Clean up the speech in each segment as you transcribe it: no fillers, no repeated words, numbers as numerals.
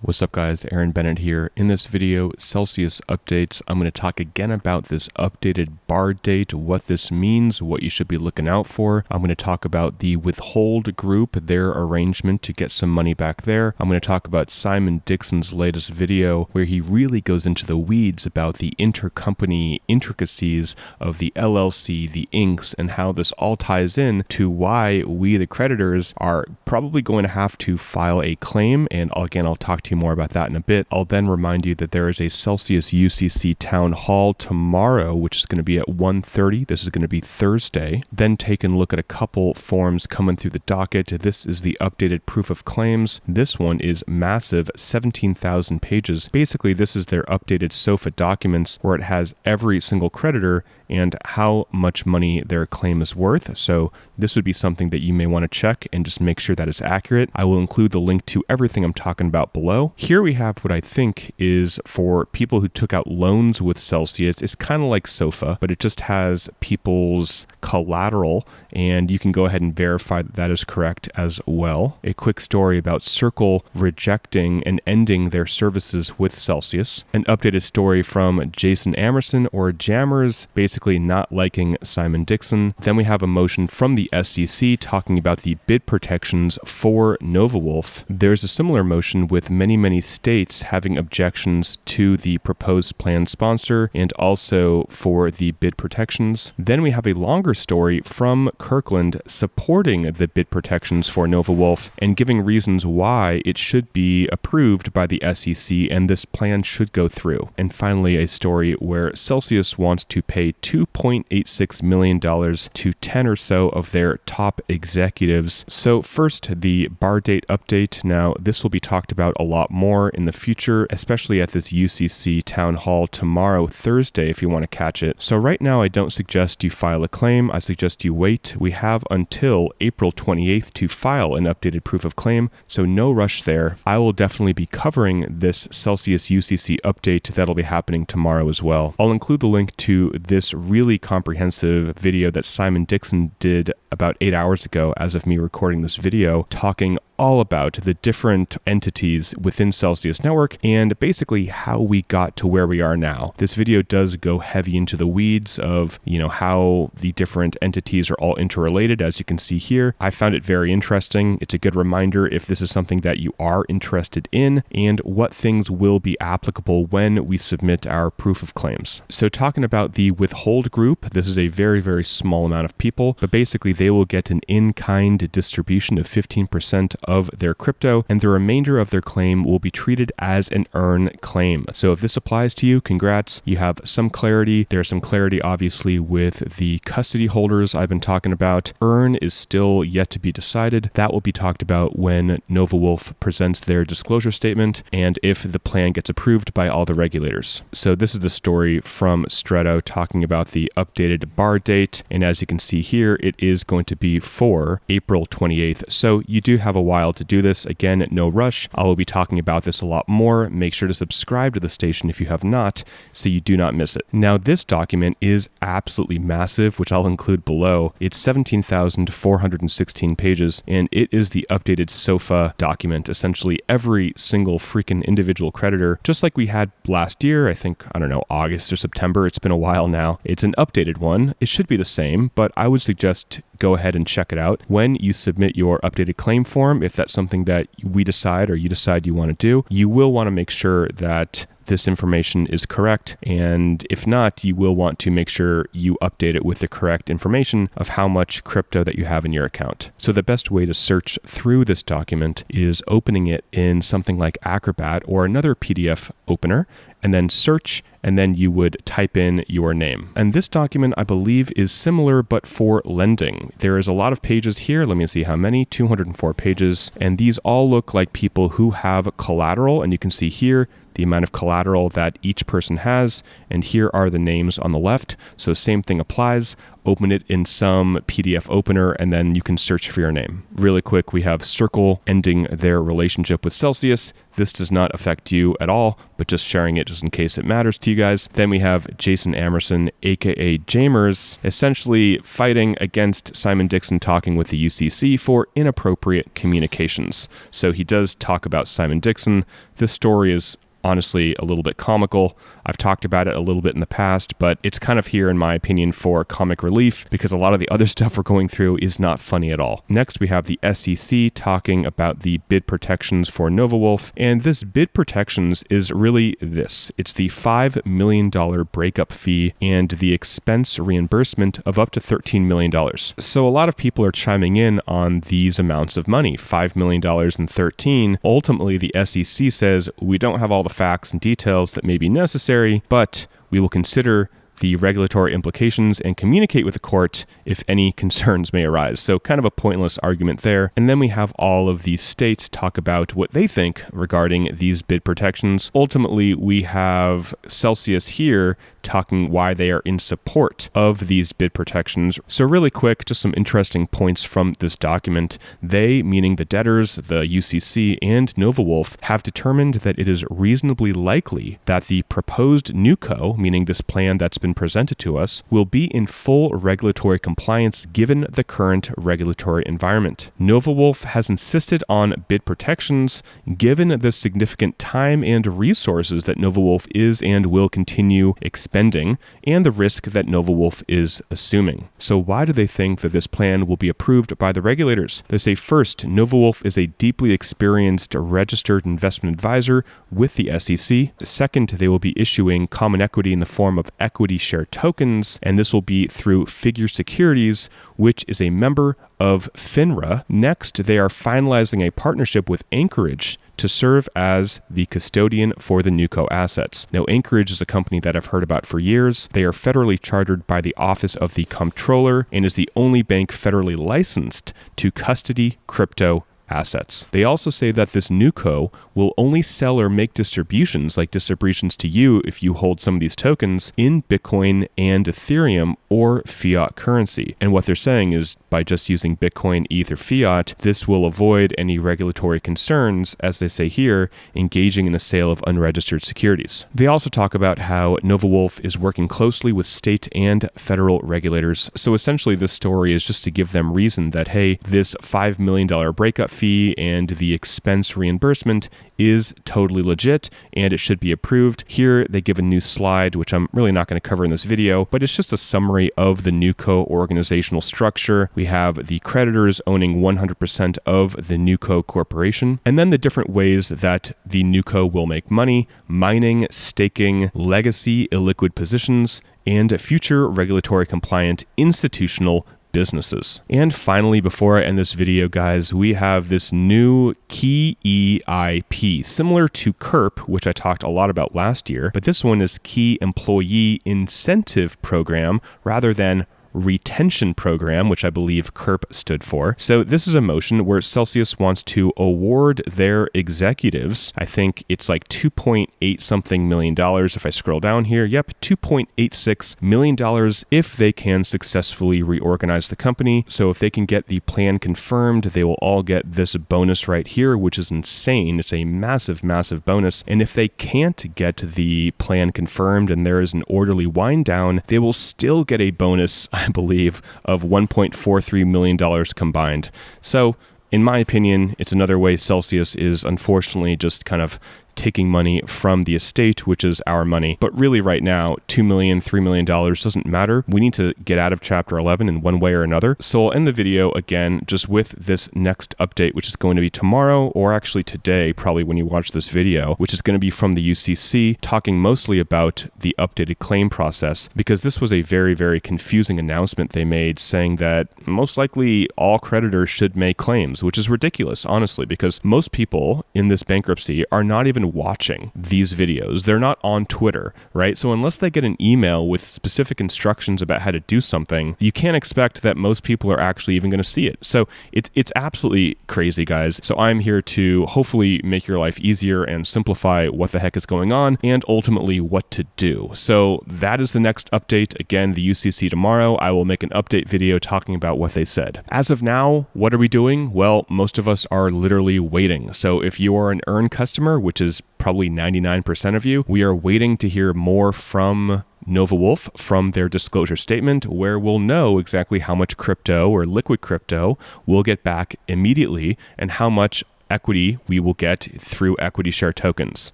What's up guys, Bennett here. In this video, Celsius updates, I'm going to talk again about this updated bar date, what this means, what you should be looking out for. I'm going to talk about the Withhold group, their arrangement to get some money back there. I'm going to talk about Simon Dixon's latest video where he really goes into the weeds about the intercompany intricacies of the LLC, the inks, and how this all ties in to why we, the creditors, are probably going to have to file a claim. And again, I'll talk to you more about that in a bit. I'll then remind you that there is a Celsius UCC town hall tomorrow, which is going to be at 1:30. This is going to be Thursday. Then take a look at a couple forms coming through the docket. This is the updated proof of claims. This one is massive, 17,000 pages. Basically, this is their updated SOFA documents where it has every single creditor and how much money their claim is worth. So this would be something that you may want to check and just make sure that it's accurate. I will include the link to everything I'm talking about below. Here we have what I think is for people who took out loans with Celsius. It's kind of like SOFA, but it just has people's collateral, and you can go ahead and verify that that is correct as well. A quick story about Circle rejecting and ending their services with Celsius. An updated story from Jason Amerson, or Jammers, basically not liking Simon Dixon. Then we have a motion from the SEC talking about the bid protections for NovaWulf. There's a similar motion with many states having objections to the proposed plan sponsor and also for the bid protections. Then we have a longer story from Kirkland supporting the bid protections for NovaWulf and giving reasons why it should be approved by the SEC and this plan should go through. And finally, a story where Celsius wants to pay $2.86 million to 10 or so of their top executives. So first, the bar date update. Now, this will be talked about a lot more in the future, especially at this UCC town hall tomorrow, Thursday, if you want to catch it. So right now, I don't suggest you file a claim. I suggest you wait. We have until April 28th to file an updated proof of claim, so no rush there. I will definitely be covering this Celsius UCC update that'll be happening tomorrow as well. I'll include the link to this really comprehensive video that Simon Dixon did about 8 hours ago as of me recording this video, talking all about the different entities within Celsius Network and basically how we got to where we are now. This video does go heavy into the weeds of, how the different entities are all interrelated, as you can see here. I found it very interesting. It's a good reminder if this is something that you are interested in and what things will be applicable when we submit our proof of claims. So talking about the Withhold group, this is a very small amount of people, but basically they will get an in-kind distribution of 15% of their crypto, and the remainder of their claim will be treated as an earn claim. So if this applies to you, congrats, you have some clarity. There's some clarity obviously with the custody holders I've been talking about. Earn is still yet to be decided. That will be talked about when NovaWulf presents their disclosure statement and if the plan gets approved by all the regulators. So this is the story from Stretto talking about the updated bar date, and as you can see here, it is going to be for April 28th. So you do have a while to do this. Again, no rush. I will be talking about this a lot more. Make sure to subscribe to the station if you have not, so you do not miss it. Now, this document is absolutely massive, which I'll include below. It's 17,416 pages, and it is the updated SOFA document. Essentially, every single freaking individual creditor, just like we had last year, I think, August or September. It's been a while now. It's an updated one. It should be the same, but I would suggest go ahead and check it out when you submit your updated claim form. If that's something that we decide or you decide you want to do, you will want to make sure that this information is correct, and if not, you will want to make sure you update it with the correct information of how much crypto that you have in your account. So the best way to search through this document is opening it in something like Acrobat or another PDF opener, and then search, and then you would type in your name. And this document, I believe, is similar, but for lending. There is a lot of pages here. Let me see how many, 204 pages. And these all look like people who have collateral. And you can see here, the amount of collateral that each person has, and here are the names on the left. So same thing applies. Open it in some PDF opener, and then you can search for your name. Really quick, we have Circle ending their relationship with Celsius. This does not affect you at all, but just sharing it just in case it matters to you guys. Then we have Jason Amerson, aka Jamers, essentially fighting against Simon Dixon talking with the UCC for inappropriate communications. So he does talk about Simon Dixon. This story is honestly a little bit comical. I've talked about it a little bit in the past, but it's kind of here, in my opinion, for comic relief because a lot of the other stuff we're going through is not funny at all. Next, we have the SEC talking about the bid protections for NovaWulf, and this bid protections is really this. It's the $5 million breakup fee and the expense reimbursement of up to $13 million. So a lot of people are chiming in on these amounts of money, $5 million and 13. Ultimately, the SEC says we don't have all the facts and details that may be necessary, but we will consider the regulatory implications and communicate with the court if any concerns may arise. So kind of a pointless argument there. And then we have all of these states talk about what they think regarding these bid protections. Ultimately, we have Celsius here talking why they are in support of these bid protections. So really quick, just some interesting points from this document. They, meaning the debtors, the UCC, and NovaWulf, have determined that it is reasonably likely that the proposed NewCo, meaning this plan that's been presented to us, will be in full regulatory compliance given the current regulatory environment. NovaWulf has insisted on bid protections given the significant time and resources that NovaWulf is and will continue expending and the risk that NovaWulf is assuming. So why do they think that this plan will be approved by the regulators? They say first, NovaWulf is a deeply experienced registered investment advisor with the SEC. Second, they will be issuing common equity in the form of equity share tokens, and this will be through Figure Securities, which is a member of FINRA. Next, they are finalizing a partnership with Anchorage to serve as the custodian for the NewCo assets. Now, Anchorage is a company that I've heard about for years. They are federally chartered by the Office of the Comptroller and is the only bank federally licensed to custody crypto assets. They also say that this NewCo will only sell or make distributions, like distributions to you if you hold some of these tokens, in Bitcoin and Ethereum or fiat currency. And what they're saying is by just using Bitcoin, ETH, or fiat, this will avoid any regulatory concerns, as they say here, engaging in the sale of unregistered securities. They also talk about how NovaWulf is working closely with state and federal regulators. So essentially this story is just to give them reason that, hey, this $5 million breakup fee and the expense reimbursement is totally legit and it should be approved. Here they give a new slide, which I'm really not going to cover in this video, but it's just a summary of the NewCo organizational structure. We have the creditors owning 100% of the NewCo corporation, and then the different ways that the NewCo will make money: mining, staking, legacy illiquid positions, and future regulatory compliant institutional businesses. And finally, before I end this video, guys, we have this new KEIP, similar to KEIP, which I talked a lot about last year, but this one is Key Employee Incentive Program rather than Retention Program, which I believe KEIP stood for. So this is a motion where Celsius wants to award their executives, I think it's like $2.8 something million if I scroll down here. Yep, $2.86 million if they can successfully reorganize the company. So if they can get the plan confirmed, they will all get this bonus right here, which is insane. It's a massive, massive bonus. And if they can't get the plan confirmed and there is an orderly wind down, they will still get a bonus, I believe, of $1.43 million combined. So, in my opinion, it's another way Celsius is unfortunately just kind of taking money from the estate, which is our money. But really right now, $2 million, $3 million doesn't matter. We need to get out of Chapter 11 in one way or another. So I'll end the video again just with this next update, which is going to be tomorrow, or actually today, probably when you watch this video, which is going to be from the UCC, talking mostly about the updated claim process, because this was a very, very confusing announcement they made saying that most likely all creditors should make claims, which is ridiculous, honestly, because most people in this bankruptcy are not even even watching these videos. They're not on Twitter, right? So unless they get an email with specific instructions about how to do something, you can't expect that most people are actually even going to see it. So it's absolutely crazy, guys. So I'm here to hopefully make your life easier and simplify what the heck is going on and ultimately what to do. So that is the next update. Again, the UCC tomorrow. I will make an update video talking about what they said. As of now, what are we doing? Well, most of us are literally waiting. So if you are an earn customer, which is probably 99% of you, we are waiting to hear more from NovaWulf from their disclosure statement, where we'll know exactly how much crypto or liquid crypto we'll get back immediately and how much equity we will get through equity share tokens.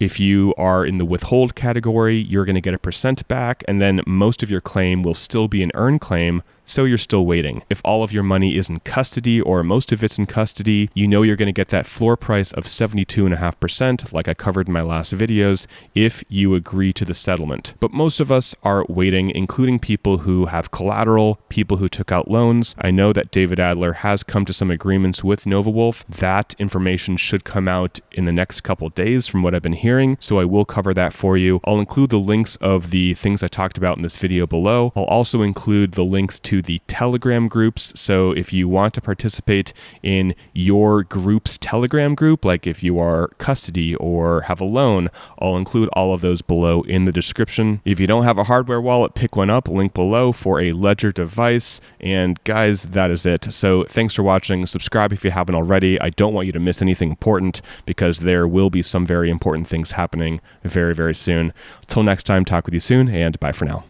If you are in the withhold category, you're going to get a % back, and then most of your claim will still be an earn claim, so you're still waiting. If all of your money is in custody or most of it's in custody, you know you're going to get that floor price of 72.5%, like I covered in my last videos, if you agree to the settlement. But most of us are waiting, including people who have collateral, people who took out loans. I know that David Adler has come to some agreements with NovaWulf. That information should come out in the next couple of days from what I've been hearing, so I will cover that for you. I'll include the links of the things I talked about in this video below. I'll also include the links to the Telegram groups. So if you want to participate in your group's Telegram group, like if you are custody or have a loan, I'll include all of those below in the description. If you don't have a hardware wallet, pick one up, link below for a Ledger device. And guys, that is it. So thanks for watching. Subscribe if you haven't already. I don't want you to miss anything important because there will be some very important things happening very, very soon. Till next time, talk with you soon, and bye for now.